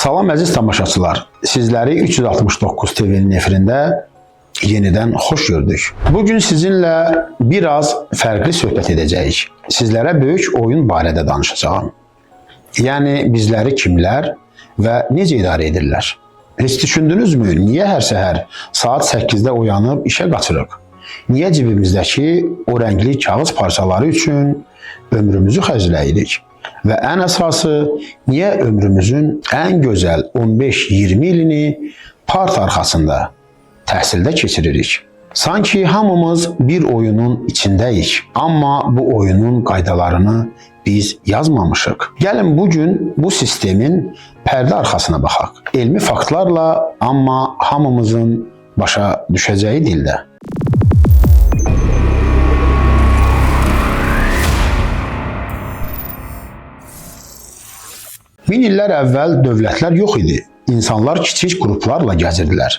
Salam əziz tamaşaçılar, sizləri 369 TV-nin efirində yenidən xoş gördük. Bugün sizinlə biraz fərqli söhbət edəcəyik. Sizlərə böyük oyun barədə danışacağım. Yəni bizləri kimlər və necə idarə edirlər? Heç düşündünüzmü, niyə hər səhər saat 8-də oyanıb işə qaçırıq? Niyə cibimizdəki o rəngli kağız parçaları üçün ömrümüzü xərcləyirik? Və ən əsası, niyə ömrümüzün ən gözəl 15-20 ilini part arxasında, təhsildə keçiririk? Sanki hamımız bir oyunun içindəyik, amma bu oyunun qaydalarını biz yazmamışıq. Gəlin bugün bu sistemin pərdə arxasına baxaq. Elmi faktlarla, amma hamımızın başa düşəcəyi dildə. Min illər əvvəl dövlətlər yox idi. İnsanlar kiçik qruplarla gəzirdilər.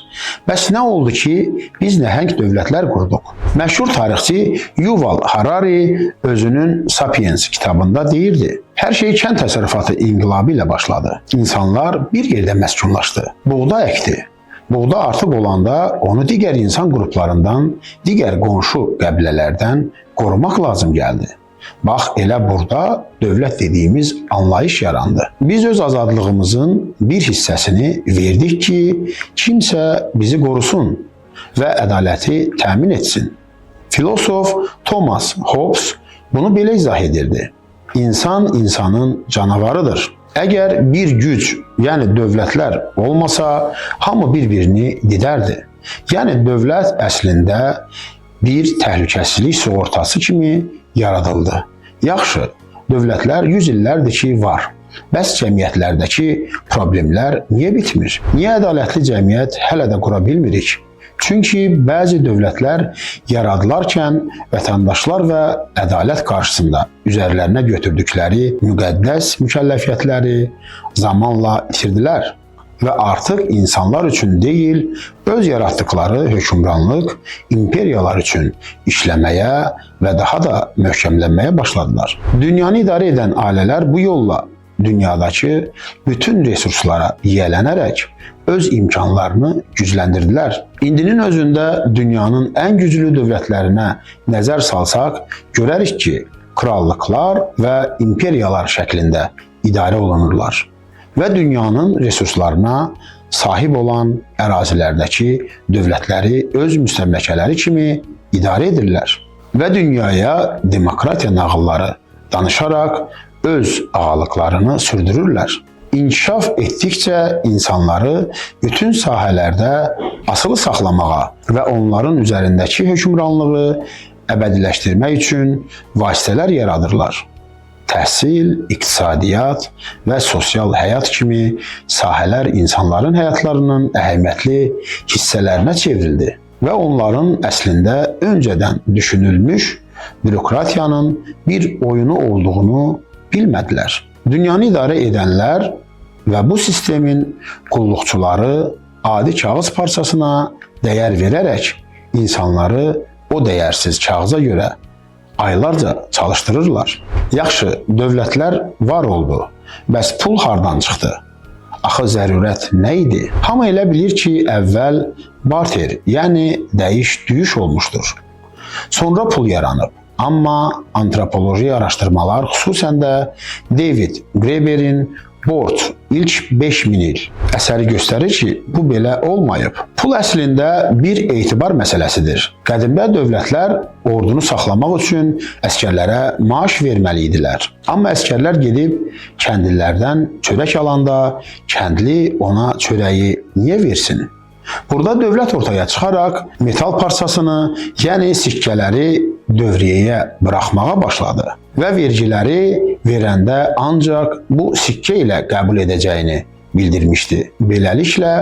Bəs nə oldu ki, biz nəhəng dövlətlər qurduq? Məşhur tarixçi Yuval Harari özünün Sapiens kitabında deyirdi. Hər şey kənd təsərrüfatı inqilabı ilə başladı. İnsanlar bir yerdə məskunlaşdı. Buğda əkdi. Buğda artıq olanda onu digər insan qruplarından, digər qonşu qəbilələrdən qorumaq lazım gəldi. Bax, elə burada dövlət dediyimiz anlayış yarandı. Biz öz azadlığımızın bir hissəsini verdik ki, kimsə bizi qorusun və ədaləti təmin etsin. Filosof Thomas Hobbes bunu belə izah edirdi. İnsan insanın canavarıdır. Əgər bir güc, yəni dövlətlər olmasa, hamı bir-birini didərdi. Yəni dövlət əslində bir təhlükəsizlik sığortası kimi yaradıldı. Yaxşı, dövlətlər 100 illərdir ki, var. Bəs cəmiyyətlərdəki problemlər niyə bitmir? Niyə ədalətli cəmiyyət hələ də qura bilmirik? Çünki bəzi dövlətlər yaradılarkən vətəndaşlar və ədalət qarşısında üzərlərinə götürdükləri müqəddəs mükəlləfiyyətləri zamanla itirdilər. Və artıq insanlar üçün deyil, öz yaratdıqları hökmranlıq imperiyalar üçün işləməyə və daha da möhkəmlənməyə başladılar. Dünyanı idarə edən ailələr bu yolla dünyadakı bütün resurslara yiyələnərək öz imkanlarını gücləndirdilər. İndinin özündə dünyanın ən güclü dövlətlərinə nəzər salsaq, görərik ki, krallıqlar və imperiyalar şəklində idarə olunurlar. Və dünyanın resurslarına sahib olan ərazilərdəki dövlətləri öz müstəmləkələri kimi idarə edirlər. Və dünyaya demokratiya nağılları danışaraq öz ağalıqlarını sürdürürlər. İnkişaf etdikcə insanları bütün sahələrdə asılı saxlamağa və onların üzərindəki hökmranlığı əbədiləşdirmək üçün vasitələr yaradırlar. Təhsil, iqtisadiyyat və sosial həyat kimi sahələr insanların həyatlarının əhəmiyyətli hissələrinə çevrildi və onların əslində öncədən düşünülmüş bürokratiyanın bir oyunu olduğunu bilmədilər. Dünyanı idarə edənlər və bu sistemin qulluqçuları adi kağız parçasına dəyər verərək insanları o dəyərsiz kağıza görə aylarca çalışdırırlar. Yaxşı, dövlətlər var oldu. Bəs pul hardan çıxdı? Axı zərurət nə idi? Hamı elə bilir ki, əvvəl barter, yəni dəyiş-düyüş olmuşdur. Sonra pul yaranıb. Amma antropoloji araşdırmalar, xüsusən də David Graeber'in Borc, ilk 5000 il əsəri göstərir ki, bu belə olmayıb. Pul əslində bir etibar məsələsidir. Qədimdə dövlətlər ordunu saxlamaq üçün əskərlərə maaş verməli idilər. Amma əskərlər gedib kəndlilərdən çörək alanda, kəndli ona çörəyi niyə versin? Burada dövlət ortaya çıxaraq metal parçasını, yəni sikkələri dövriyyəyə buraxmağa başladı və vergiləri verəndə ancaq bu sikkə ilə qəbul edəcəyini bildirmişdi. Beləliklə,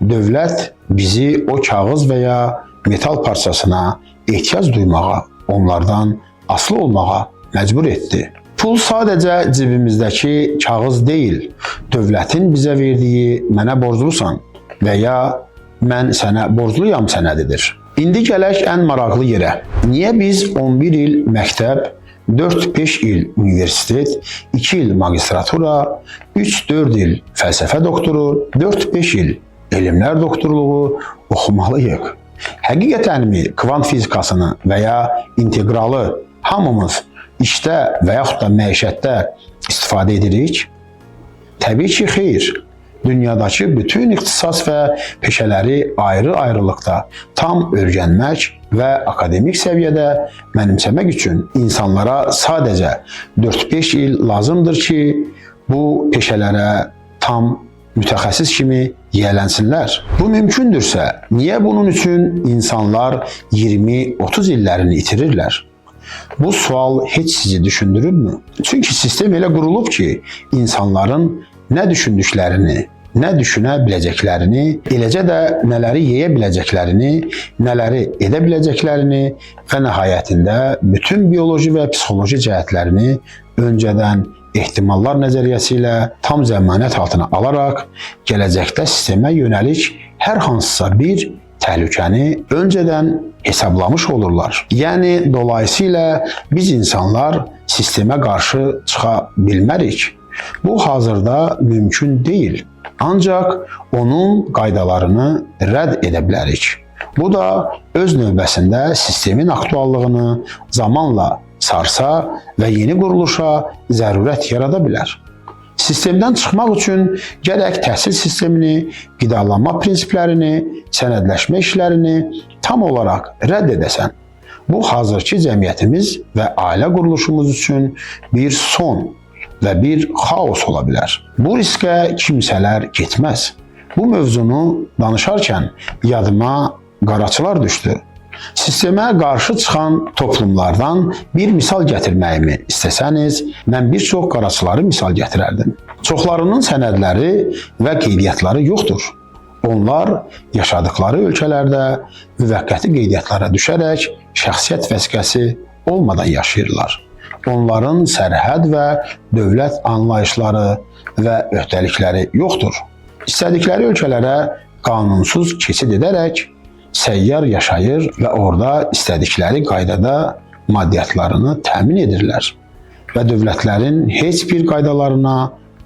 dövlət bizi o kağız və ya metal parçasına ehtiyac duymağa, onlardan asılı olmağa məcbur etdi. Pul sadəcə cibimizdəki kağız deyil, dövlətin bizə verdiyi mənə borclusan və ya mən sənə borcluyam sənədidir. İndi gələk ən maraqlı yerə. Niyə biz 11 il məktəb 4-5 il universitet, 2 il magistratura, 3-4 il fəlsəfə doktoru, 4-5 il elmlər doktorluğu oxumalıyıq. Həqiqətənmi kvant fizikasını və ya integralı hamımız işdə və yaxud da məişətdə istifadə edirik? Təbii ki, xeyr. Dünyadakı bütün ixtisas və peşələri ayrı-ayrılıqda tam öyrənmək və akademik səviyyədə mənimsəmək üçün insanlara sadəcə 4-5 il lazımdır ki, bu peşələrə tam mütəxəssis kimi yiyələnsinlər. Bu mümkündürsə, niyə bunun üçün insanlar 20-30 illərini itirirlər? Bu sual heç sizi düşündürürmü? Çünki sistem elə qurulub ki, insanların nə düşündüklərini, nə düşünə biləcəklərini, eləcə də nələri yeyə biləcəklərini, nələri edə biləcəklərini və nəhayətində bütün bioloji və psixoloji cəhətlərini öncədən ehtimallar nəzəriyyəsi ilə tam zəmanət altına alaraq, gələcəkdə sistemə yönəlik hər hansısa bir təhlükəni öncədən hesablamış olurlar. Yəni, dolayısıyla biz insanlar sistemə qarşı çıxa bilmərik. Bu hazırda mümkün deyil. Ancaq onun qaydalarını rədd edə bilərik. Bu da öz növbəsində sistemin aktuallığını zamanla sarsa və yeni quruluşa zərurət yarada bilər. Sistemdən çıxmaq üçün gərək təhsil sistemini, qidalanma prinsiplərini, sənədləşmə işlərini tam olaraq rədd edəsən. Bu, hazırki cəmiyyətimiz və ailə quruluşumuz üçün bir son və bir xaos ola bilər. Bu riskə kimsələr getməz. Bu mövzunu danışarkən yadıma qaraçılar düşdü. Sistemə qarşı çıxan toplumlardan bir misal gətirməyimi istəsəniz, mən bir çox qaraçıları misal gətirərdim. Çoxlarının sənədləri və qeydiyyatları yoxdur. Onlar yaşadıkları ölkələrdə müvəqqəti qeydiyyatlara düşərək şəxsiyyət vəsiqəsi olmadan yaşayırlar. Onların sərhəd və dövlət anlayışları və öhdəlikləri yoxdur. İstədikləri ölkələrə qanunsuz keçid edərək səyyar yaşayır və orada istədikləri qaydada maddiyyatlarını təmin edirlər və dövlətlərin heç bir qaydalarına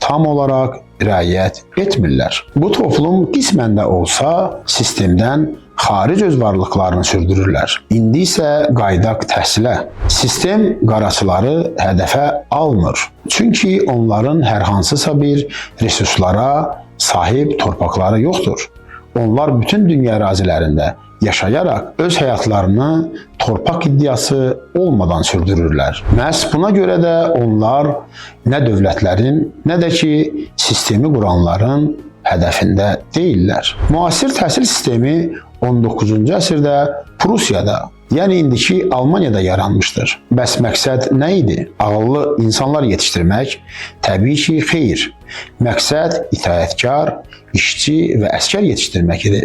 tam olaraq riayət etmirlər. Bu toplum qismən də olsa sistemdən xaric öz varlıqlarını sürdürürlər. İndi isə qaydaq təhsilə. Sistem qaraçıları hədəfə almır. Çünki onların hər hansısa bir resurslara sahib torpaqları yoxdur. Onlar bütün dünya ərazilərində yaşayaraq öz həyatlarını torpaq iddiası olmadan sürdürürlər. Məhz buna görə də onlar nə dövlətlərin, nə də ki, sistemi quranların hədəfində deyillər. Müasir təhsil sistemi 19-cu əsrdə Prusiyada, yəni indiki Almaniyada yaranmışdır. Bəs məqsəd nə idi? Ağıllı insanlar yetişdirmək? Təbii ki, xeyr. Məqsəd itaətkar, işçi və əsgər yetişdirmək idi.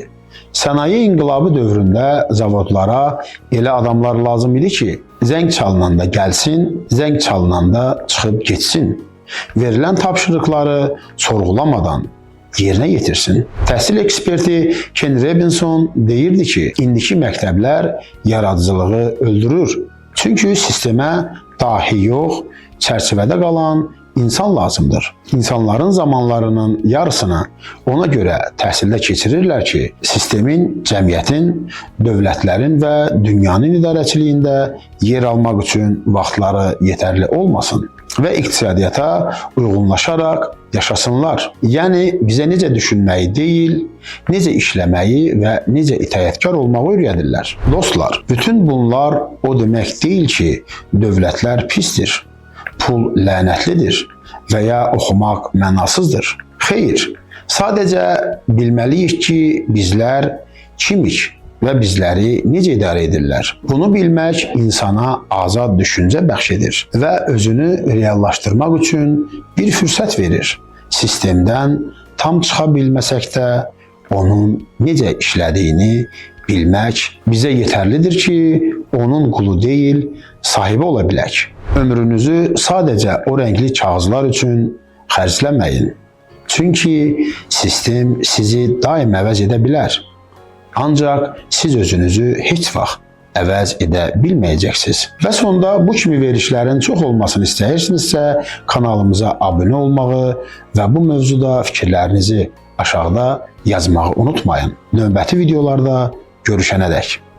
Sənaye inqilabı dövründə zavodlara elə adamlar lazım idi ki, zəng çalınanda gəlsin, zəng çalınanda çıxıb getsin. Verilən tapşırıqları sorğulamadan yerinə yetirsin. Təhsil eksperti Ken Robinson deyirdi ki, indiki məktəblər yaradıcılığı öldürür. Çünki sistemə dahi yox, çərçivədə qalan insan lazımdır. İnsanların zamanlarının yarısını ona görə təhsildə keçirirlər ki, sistemin, cəmiyyətin, dövlətlərin və dünyanın idarəçiliyində yer almaq üçün vaxtları yetərli olmasın və iqtisadiyyata uyğunlaşaraq yaşasınlar. Yəni, bizə necə düşünməyi deyil, necə işləməyi və necə itaətkar olmağı öyrədirlər. Dostlar, bütün bunlar o demək deyil ki, dövlətlər pisdir, pul lənətlidir və ya oxumaq mənasızdır. Xeyr, sadəcə bilməliyik ki, bizlər kimik və bizləri necə idarə edirlər. Bunu bilmək insana azad düşüncə bəxş edir və özünü reallaşdırmaq üçün bir fürsət verir. Sistemdən tam çıxa bilməsək də onun necə işlədiyini bilmək bizə yetərlidir ki, onun qulu deyil, sahibi ola bilək. Ömrünüzü sadəcə o rəngli kağızlar üçün xərcləməyin. Çünki sistem sizi daim əvəz edə bilər. Ancaq siz özünüzü heç vaxt əvəz edə bilməyəcəksiniz. Və sonda bu kimi verilişlərin çox olmasını istəyirsinizsə, kanalımıza abunə olmağı və bu mövzuda fikirlərinizi aşağıda yazmağı unutmayın. Növbəti videolarda görüşənədək.